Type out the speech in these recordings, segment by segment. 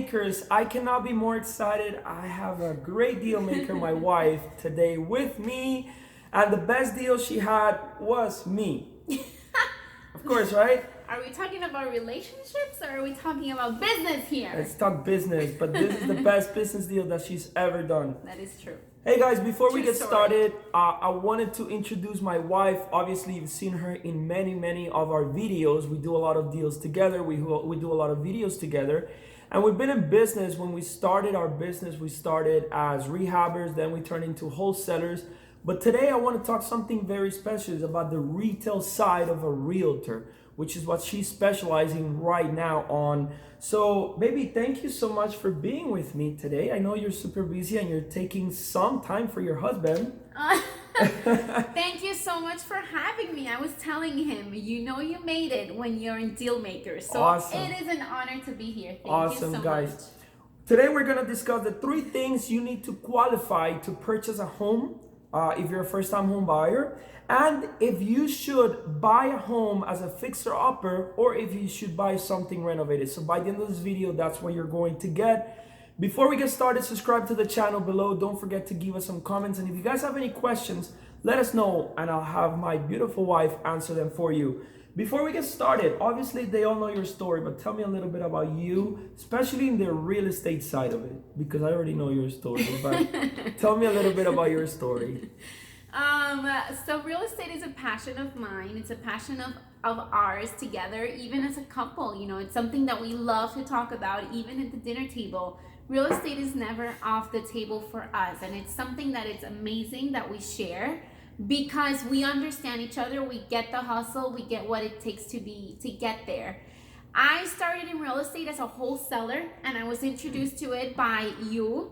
makers, I cannot be more excited. I have a great deal maker, my wife, today with me. And the best deal she had was me. Of course, right? Are we talking about relationships or are we talking about business here? Let's talk business, but this is the best business deal that she's ever done. That is true. Hey guys, before we True get story. started, I wanted to introduce my wife. Obviously, you've seen her in many of our videos. We do a lot of deals together. We do a lot of videos together. And we've been in business. When we started our business, we started as rehabbers, then we turned into wholesalers. But today I want to talk something very special. It's about the retail side of a realtor, which is what she's specializing right now on. So baby, thank you so much for being with me today. I know you're super busy and you're taking some time for your husband. Thank you so much for having me. I was telling him, you know you made it when you're in Deal Maker. So Awesome. It is an honor to be here. Thank Awesome, you so guys. much. Today we're gonna discuss the 3 things you need to qualify to purchase a home if you're a first-time home buyer, and if you should buy a home as a fixer-upper or if you should buy something renovated. So by the end of this video, that's what you're going to get. Before we get started, subscribe to the channel below. Don't forget to give us some comments, and if you guys have any questions, let us know and I'll have my beautiful wife answer them for you. Before we get started, obviously they all know your story, but tell me a little bit about you, especially in the real estate side of it, because I already know your story, but tell me a little bit about your story. So real estate is a passion of mine. It's a passion of ours together, even as a couple. You know, it's something that we love to talk about, even at the dinner table. Real estate is never off the table for us, and it's something that it's amazing that we share because we understand each other. We get the hustle, we get what it takes to get there. I started in real estate as a wholesaler, and I was introduced to it by you.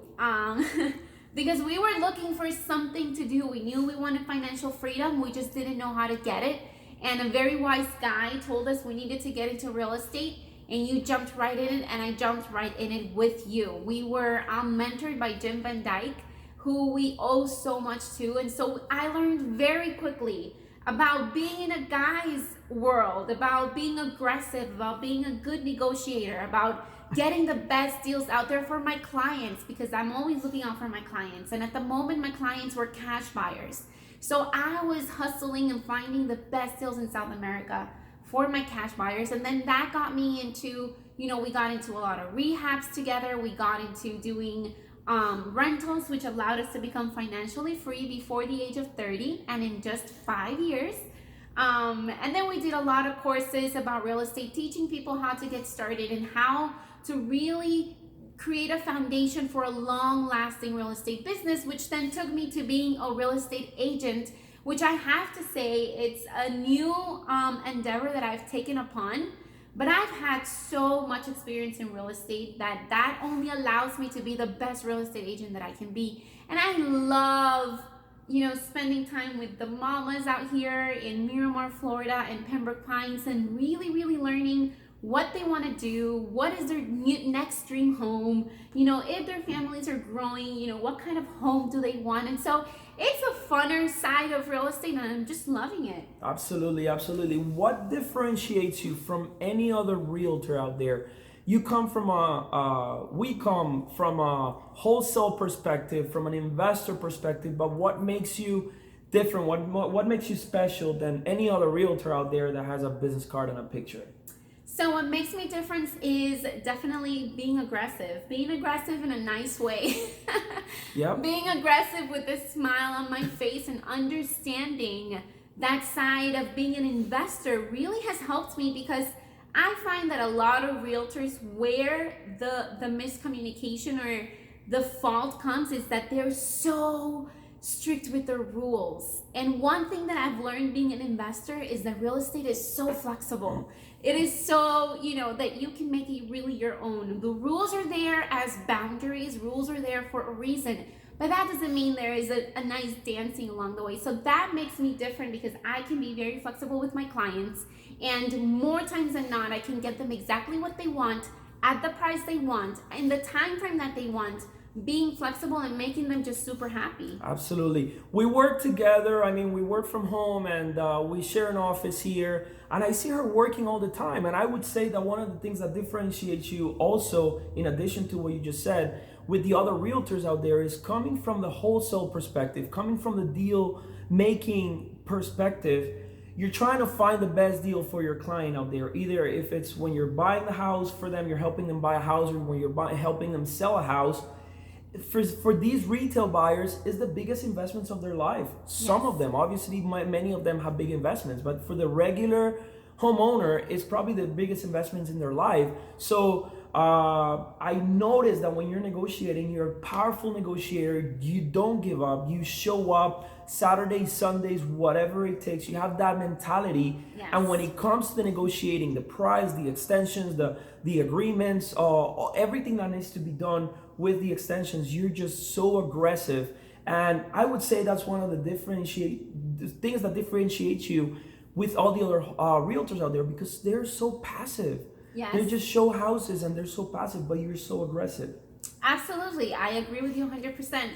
Because we were looking for something to do. We knew we wanted financial freedom. We just didn't know how to get it. And a very wise guy told us we needed to get into real estate, and you jumped right in it, and I jumped right in it with you. We were mentored by Jim Van Dyke, who we owe so much to. And so I learned very quickly about being in a guy's world, about being aggressive, about being a good negotiator, about getting the best deals out there for my clients, because I'm always looking out for my clients. And at the moment, my clients were cash buyers. So I was hustling and finding the best deals in South America for my cash buyers. And then that got me into, you know, we got into a lot of rehabs together. We got into doing rentals, which allowed us to become financially free before the age of 30 and in just 5 years. And then we did a lot of courses about real estate, teaching people how to get started and how to really create a foundation for a long-lasting real estate business, which then took me to being a real estate agent, which I have to say it's a new endeavor that I've taken upon. But I've had so much experience in real estate that only allows me to be the best real estate agent that I can be. And I love, you know, spending time with the mamas out here in Miramar, Florida and Pembroke Pines, and really learning what they want to do, what is their next dream home, you know, if their families are growing, you know, what kind of home do they want. And so it's a funner side of real estate, and I'm just loving it. Absolutely. What differentiates you from any other realtor out there? You come from we come from a wholesale perspective, from an investor perspective, but what makes you different? What makes you special than any other realtor out there that has a business card and a picture? So what makes me different is definitely being aggressive in a nice way. Yep. Being aggressive with a smile on my face and understanding that side of being an investor really has helped me, because I find that a lot of realtors, where the miscommunication or the fault comes, is that they're so strict with their rules. And one thing that I've learned being an investor is that real estate is so flexible. It is so, you know, that you can make it really your own. The rules are there as boundaries. Rules are there for a reason. But that doesn't mean there is a nice dancing along the way. So that makes me different, because I can be very flexible with my clients. And more times than not, I can get them exactly what they want, at the price they want, in the time frame that they want, being flexible and making them just super happy. Absolutely. We work together. I mean, we work from home and we share an office here. And I see her working all the time. And I would say that one of the things that differentiates you also, in addition to what you just said, with the other realtors out there is coming from the wholesale perspective, coming from the deal making perspective. You're trying to find the best deal for your client out there. Either if it's when you're buying the house for them, you're helping them buy a house, or when you're helping them sell a house. For these retail buyers is the biggest investments of their life. Some of them, obviously, many of them have big investments, but for the regular homeowner, it's probably the biggest investments in their life. So I noticed that when you're negotiating, you're a powerful negotiator. You don't give up. You show up Saturdays, Sundays, whatever it takes. You have that mentality. Yes. And when it comes to the negotiating, the price, the extensions, the agreements, everything that needs to be done with the extensions, you're just so aggressive. And I would say that's one of the things that differentiate you with all the other realtors out there, because they're so passive. Yes. They just show houses and they're so passive, but you're so aggressive. Absolutely. I agree with you 100%.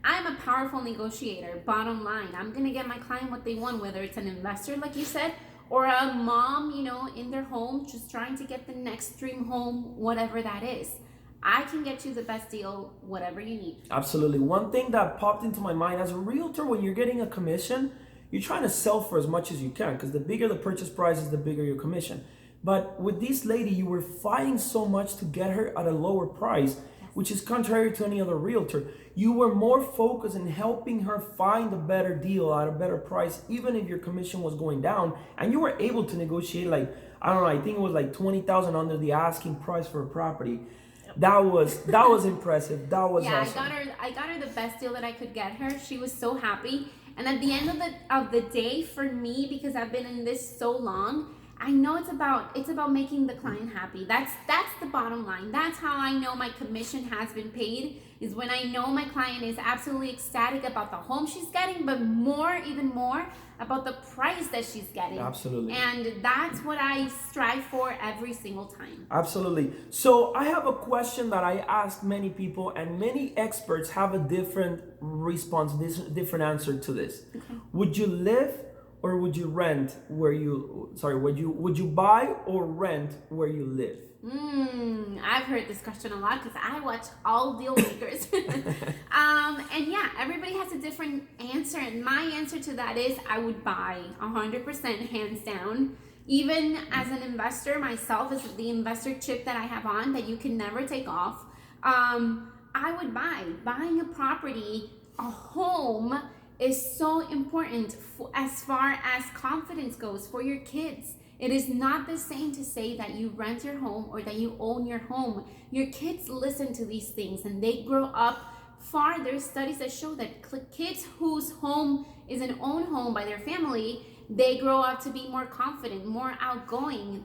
I'm a powerful negotiator. Bottom line, I'm going to get my client what they want, whether it's an investor, like you said, or a mom, in their home, just trying to get the next dream home, whatever that is. I can get you the best deal, whatever you need. Absolutely. One thing that popped into my mind, as a realtor, when you're getting a commission, you're trying to sell for as much as you can, because the bigger the purchase price is, the bigger your commission. But with this lady, you were fighting so much to get her at a lower price, which is contrary to any other realtor. You were more focused in helping her find a better deal at a better price, even if your commission was going down. And you were able to negotiate, like, I don't know, I think it was like $20,000 under the asking price for a property. That was impressive. That was awesome. I got her the best deal that I could get her. She was so happy. And at the end of the day, for me, because I've been in this so long, I know it's about making the client happy. That's the bottom line. That's how I know my commission has been paid, is when I know my client is absolutely ecstatic about the home she's getting, but even more about the price that she's getting. Absolutely. And that's what I strive for every single time. Absolutely. So I have a question that I asked many people, and many experts have a different response, different answer to this. Okay. Would you live or would you rent would you buy or rent where you live? I've heard this question a lot because I watch all deal makers. And yeah, everybody has a different answer. And my answer to that is I would buy 100%, hands down. Even as an investor myself, as the investor chip that I have on that you can never take off, I would buying a property, a home, is so important as far as confidence goes for your kids. It is not the same to say that you rent your home or that you own your home. Your kids listen to these things and they grow up far. There's studies that show that kids whose home is an own home by their family, they grow up to be more confident, more outgoing.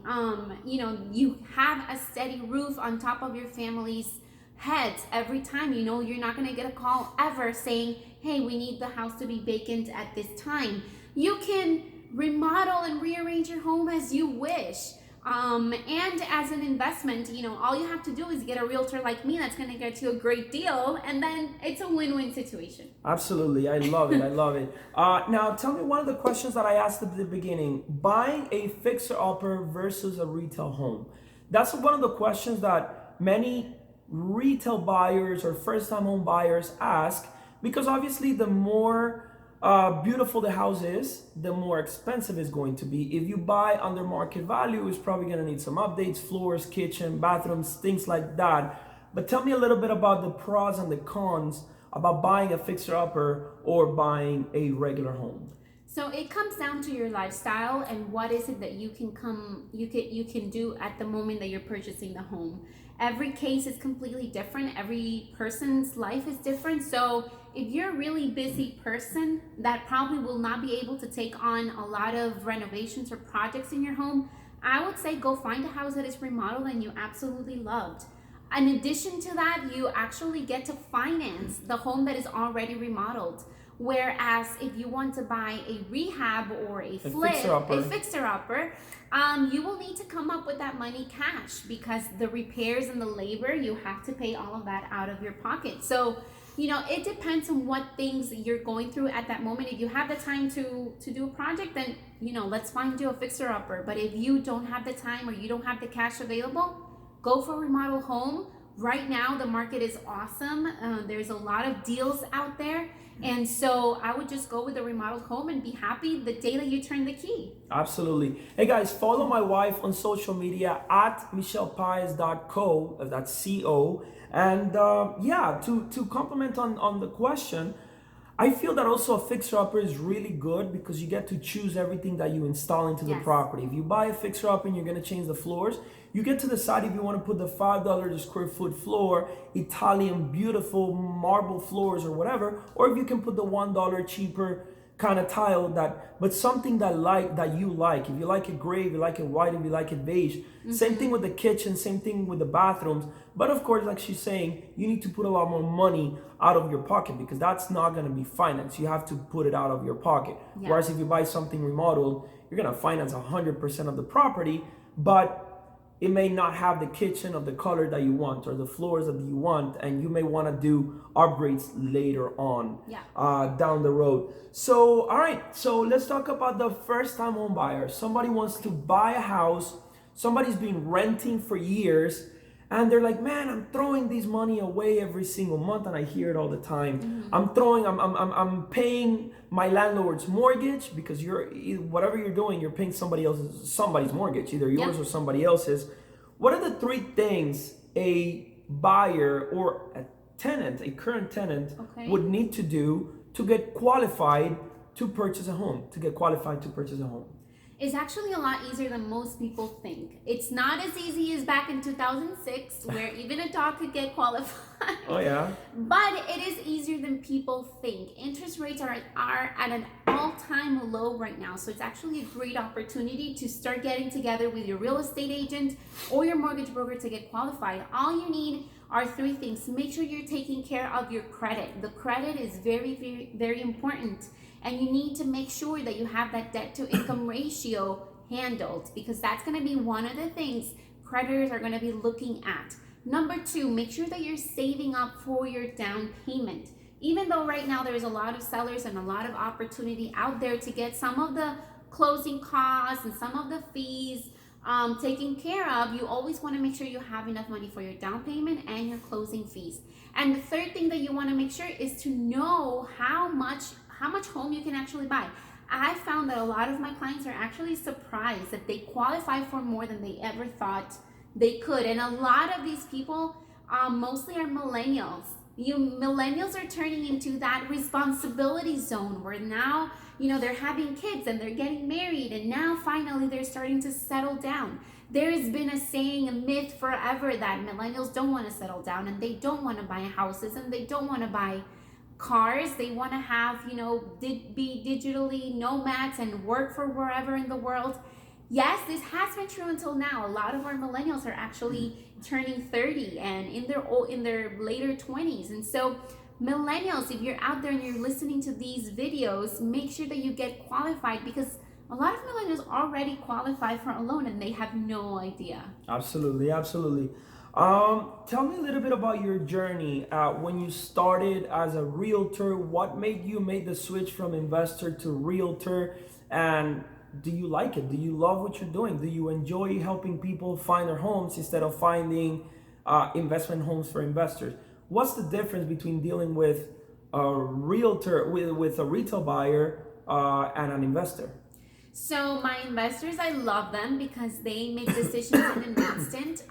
You have a steady roof on top of your family's heads every time. You're not going to get a call ever saying, hey, we need the house to be vacant at this time. You can remodel and rearrange your home as you wish. And as an investment, all you have to do is get a realtor like me that's going to get you a great deal, and then it's a win-win situation. Absolutely. I love it. I love it. Now, tell me one of the questions that I asked at the beginning. Buying a fixer-upper versus a retail home. That's one of the questions that many retail buyers or first-time home buyers ask, because obviously the more beautiful the house is, the more expensive it's going to be. If you buy under market value, it's probably going to need some updates, floors, kitchen, bathrooms, things like that. But tell me a little bit about the pros and the cons about buying a fixer-upper or buying a regular home. So it comes down to your lifestyle and what is it that you can do at the moment that you're purchasing the home. Every case is completely different. Every person's life is different. So if you're a really busy person that probably will not be able to take on a lot of renovations or projects in your home, I would say go find a house that is remodeled and you absolutely loved. In addition to that, you actually get to finance the home that is already remodeled. Whereas if you want to buy a rehab or a flip, fixer-upper. a fixer-upper, you will need to come up with that money cash, because the repairs and the labor, you have to pay all of that out of your pocket. So, it depends on what things you're going through at that moment. If you have the time to do a project, then, let's find you a fixer-upper. But if you don't have the time or you don't have the cash available, go for a remodel home. Right now, the market is awesome. There's a lot of deals out there. And so I would just go with the remodeled home and be happy the day that you turn the key. Absolutely. Hey guys, follow my wife on social media at michellepaez.co, that's C-O. And to compliment on the question, I feel that also a fixer-upper is really good because you get to choose everything that you install into the property. If you buy a fixer-upper and you're going to change the floors, you get to decide if you want to put the $5 a square foot floor, Italian beautiful marble floors or whatever, or if you can put the $1 cheaper kind of tile but something that you like. If you like it gray, if you like it white, if you like it beige. Same thing with the kitchen, same thing with the bathrooms. But of course, like she's saying, you need to put a lot more money out of your pocket because that's not going to be financed. You have to put it out of your pocket. Yeah. Whereas if you buy something remodeled, you're going to finance 100% of the property, but it may not have the kitchen of the color that you want or the floors that you want, and you may want to do upgrades later on down the road. So, all right, so let's talk about the first-time home buyer. Somebody wants to buy a house, somebody's been renting for years, and they're like, man, I'm throwing this money away every single month, and I hear it all the time. I'm paying my landlord's mortgage because whatever you're doing, you're paying somebody's mortgage, either yours or somebody else's. What are the 3 things a buyer or a current tenant would need to do to get qualified to purchase a home? It's actually a lot easier than most people think. It's not as easy as back in 2006 where even a dog could get qualified. Oh yeah. But it is easier than people think. Interest rates are at an all-time low right now. So it's actually a great opportunity to start getting together with your real estate agent or your mortgage broker to get qualified. All you need are 3 things. Make sure you're taking care of your credit. The credit is very, very, very important. And you need to make sure that you have that debt to income ratio handled, because that's going to be one of the things creditors are going to be looking at. Number 2, make sure that you're saving up for your down payment. Even though right now there's a lot of sellers and a lot of opportunity out there to get some of the closing costs and some of the fees taken care of, you always want to make sure you have enough money for your down payment and your closing fees. And the 3rd thing that you want to make sure is to know how much home you can actually buy. I found that a lot of my clients are actually surprised that they qualify for more than they ever thought they could. And a lot of these people mostly are millennials. Millennials are turning into that responsibility zone where now, they're having kids and they're getting married, and now finally they're starting to settle down. There has been a myth forever that millennials don't want to settle down and they don't want to buy houses and they don't want to buy cars. They want to have, be digitally nomads and work for wherever in the world. Yes, this has been true until now. A lot of our millennials are actually turning 30 and in their later 20s. And so millennials, if you're out there and you're listening to these videos, make sure that you get qualified, because a lot of millennials already qualify for a loan and they have no idea. Absolutely. Tell me a little bit about your journey when you started as a realtor. What made you make the switch from investor to realtor, and do you like it? Do you love what you're doing? Do you enjoy helping people find their homes instead of finding investment homes for investors? What's the difference between dealing with a realtor, with a retail buyer and an investor? So my investors, I love them because they make decisions in an instant.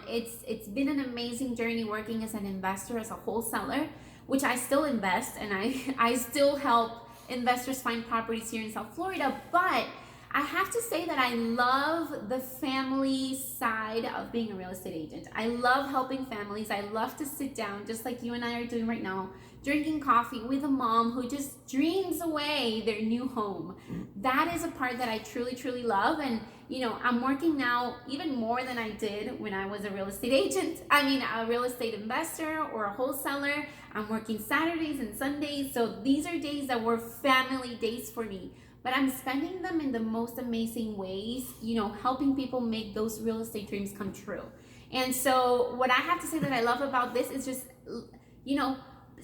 It's been an amazing journey working as an investor, as a wholesaler, which I still invest, and I still help investors find properties here in South Florida. But I have to say that I love the family side of being a real estate agent. I love helping families. I love to sit down, just like you and I are doing right now, drinking coffee with a mom who just dreams away their new home. That is a part that I truly, truly love. And, I'm working now even more than I did when I was a real estate agent. I mean, a real estate investor or a wholesaler. I'm working Saturdays and Sundays. So these are days that were family days for me. But I'm spending them in the most amazing ways, helping people make those real estate dreams come true. And so what I have to say that I love about this is just,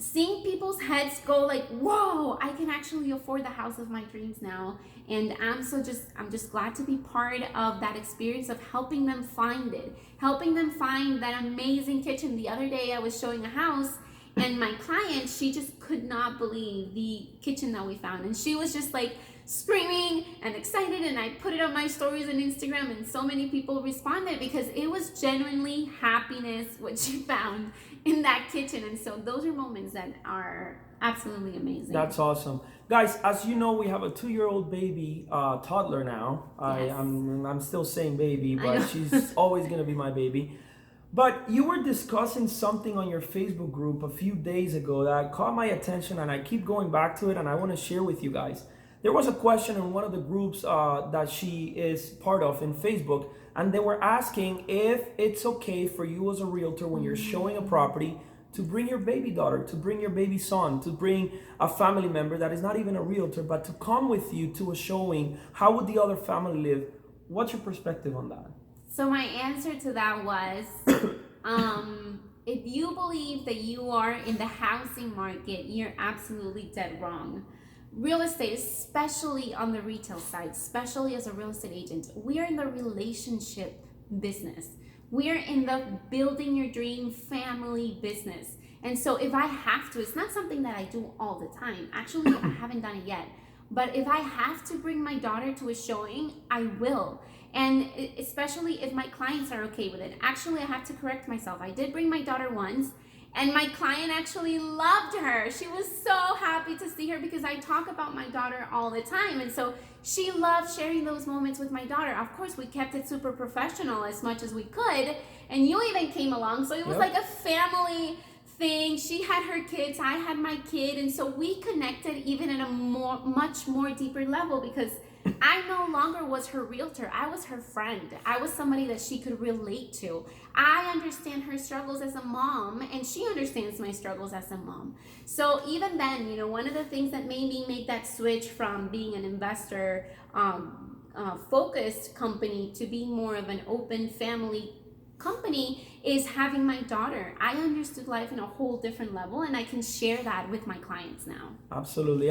seeing people's heads go like, whoa, I can actually afford the house of my dreams now. And I'm just glad to be part of that experience of helping them find it, helping them find that amazing kitchen. The other day I was showing a house and my client, she just could not believe the kitchen that we found. And she was just like screaming and excited, and I put it on my stories on Instagram, and so many people responded because it was genuinely happiness what she found in that kitchen. And so those are moments that are absolutely amazing. That's awesome. Guys, as you know, we have a 2-year-old baby, toddler now. Yes. I'm still saying baby, but she's always going to be my baby. But you were discussing something on your Facebook group a few days ago that caught my attention, and I keep going back to it, and I want to share with you guys. There was a question in one of the groups that she is part of in Facebook, and they were asking if it's okay for you as a realtor when you're showing a property to bring your baby daughter, to bring your baby son, to bring a family member that is not even a realtor, but to come with you to a showing. How would the other family live? What's your perspective on that? So my answer to that was, if you believe that you are in the housing market, you're absolutely dead wrong. Real estate, especially on the retail side, especially as a real estate agent, we are in the relationship business. We are in the building your dream family business. And so if I have to, it's not something that I do all the time. Actually, I haven't done it yet. But if I have to bring my daughter to a showing, I will. And especially if my clients are okay with it. Actually, I have to correct myself. I did bring my daughter once, and my client actually loved her. She was so happy to see her because I talk about my daughter all the time. And so she loved sharing those moments with my daughter. Of course, we kept it super professional as much as we could. And you even came along. So it was like a family thing. She had her kids, I had my kid. And so we connected even at a much more deeper level because I no longer was her realtor. I was her friend. I was somebody that she could relate to. I understand her struggles as a mom, and she understands my struggles as a mom. So even then, one of the things that made me make that switch from being an investor focused company to being more of an open family company is having my daughter. I understood life in a whole different level, and I can share that with my clients now. Absolutely.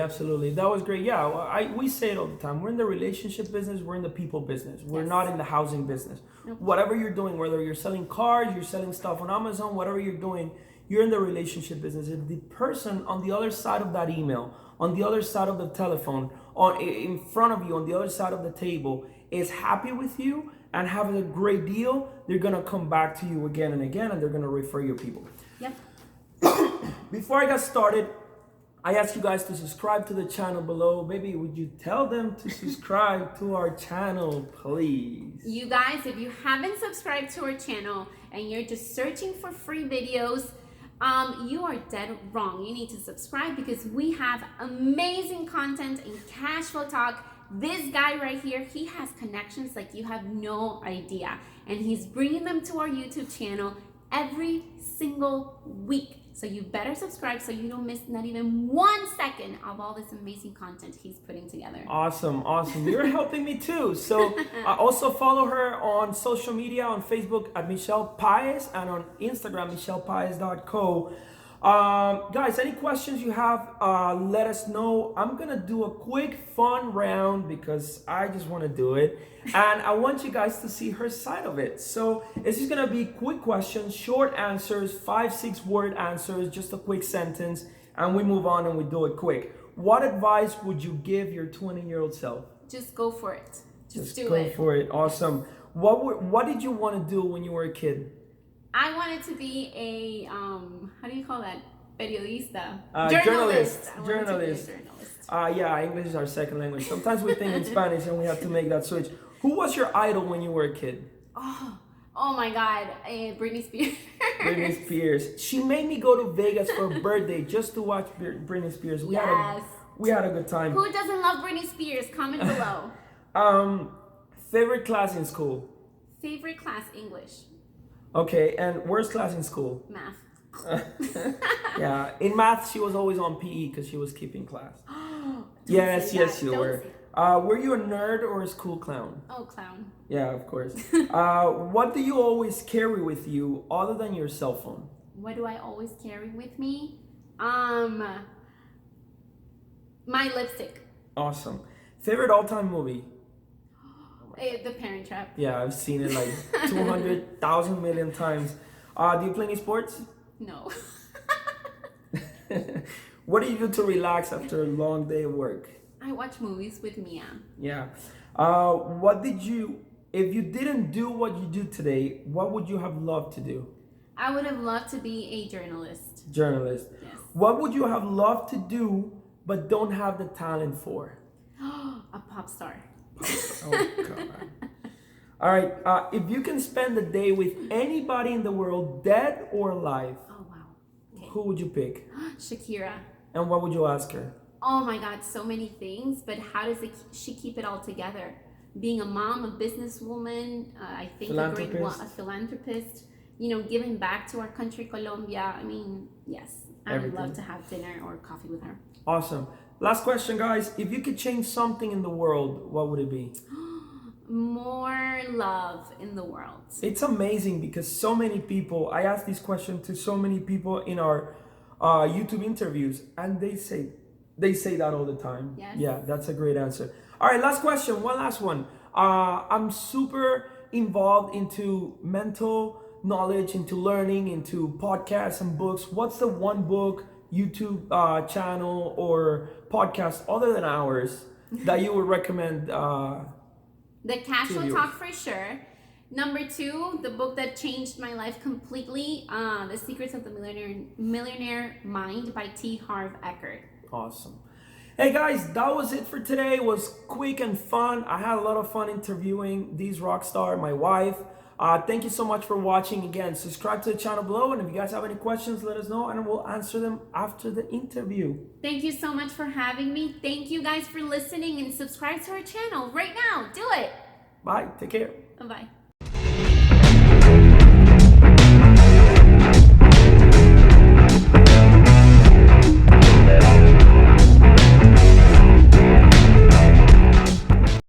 That was great. Yeah, we say it all the time. We're in the relationship business. We're in the people business. We're not in the housing business. Nope. Whatever you're doing, whether you're selling cars, you're selling stuff on Amazon, whatever you're doing, you're in the relationship business. If the person on the other side of that email, on the other side of the telephone, in front of you, on the other side of the table, is happy with you and having a great deal, they're gonna come back to you again and again, and they're gonna refer your people. Yep. Before I got started, I asked you guys to subscribe to the channel below. Baby, would you tell them to subscribe to our channel, please? You guys, if you haven't subscribed to our channel and you're just searching for free videos, you are dead wrong. You need to subscribe because we have amazing content and cash flow talk. This guy right here, he has connections like you have no idea. And he's bringing them to our YouTube channel every single week. So you better subscribe so you don't miss not even 1 second of all this amazing content he's putting together. Awesome. You're helping me too. So also follow her on social media, on Facebook at Michelle Paez, and on Instagram, michellepaez.co. Guys, any questions you have, let us know. I'm gonna do a quick fun round because I just want to do it, and I want you guys to see her side of it. So it's just gonna be quick questions, short answers, 5-6 word answers, just a quick sentence, and we move on and we do it quick. What advice would you give your 20-year-old self? Just go for it. Just do go it. for it. Awesome. What did you want to do when you were a kid? I wanted to be a, how do you call that? Periodista. Journalist. Journalist. Yeah, English is our second language. Sometimes we think in Spanish and we have to make that switch. Who was your idol when you were a kid? Oh my God, Britney Spears. Britney Spears. She made me go to Vegas for a birthday just to watch Britney Spears. We had a good time. Who doesn't love Britney Spears? Comment below. Favorite class in school? Favorite class, English. Okay, and worst class in school? Math. Yeah, in math she was always on PE because she was keeping class. Don't Yes, say yes, that. you Don't were. say that. Were you a nerd or a school clown? Oh, clown. Yeah, of course. What do you always carry with you other than your cell phone? What do I always carry with me? My lipstick. Awesome. Favorite all-time movie? The Parent Trap. Yeah, I've seen it like 200,000 million times. Do you play any sports? No. What do you do to relax after a long day of work? I watch movies with Mia. Yeah. If you didn't do what you do today, what would you have loved to do? I would have loved to be a journalist. Journalist. Yes. What would you have loved to do but don't have the talent for? A pop star. Oh, God. All right. If you can spend a day with anybody in the world, dead or alive, Oh, wow. Okay. who would you pick? Shakira. And what would you ask her? Oh my God, so many things, but how does she keep it all together? Being a mom, a businesswoman, I think a philanthropist, giving back to our country, Colombia. I mean, yes, I would love to have dinner or coffee with her. Awesome. Last question, guys. If you could change something in the world, what would it be? More love in the world. It's amazing because so many people, I asked this question to so many people in our YouTube interviews, and they say that all the time. Yes. Yeah, that's a great answer. All right, last question. One last one. I'm super involved into mental knowledge, into learning, into podcasts and books. What's the one book, YouTube channel, or podcast other than ours that you would recommend? The Casual Talk for sure. Number 2, the book that changed my life completely, The Secrets of the Millionaire Mind by T. Harv Eker. Awesome. Hey guys, that was it for today. It was quick and fun. I had a lot of fun interviewing these rock star, my wife. Thank you so much for watching. Again, subscribe to the channel below, and if you guys have any questions, let us know and we'll answer them after the interview. Thank you so much for having me. Thank you guys for listening, and subscribe to our channel right now. Do it. Bye. Take care. Bye-bye.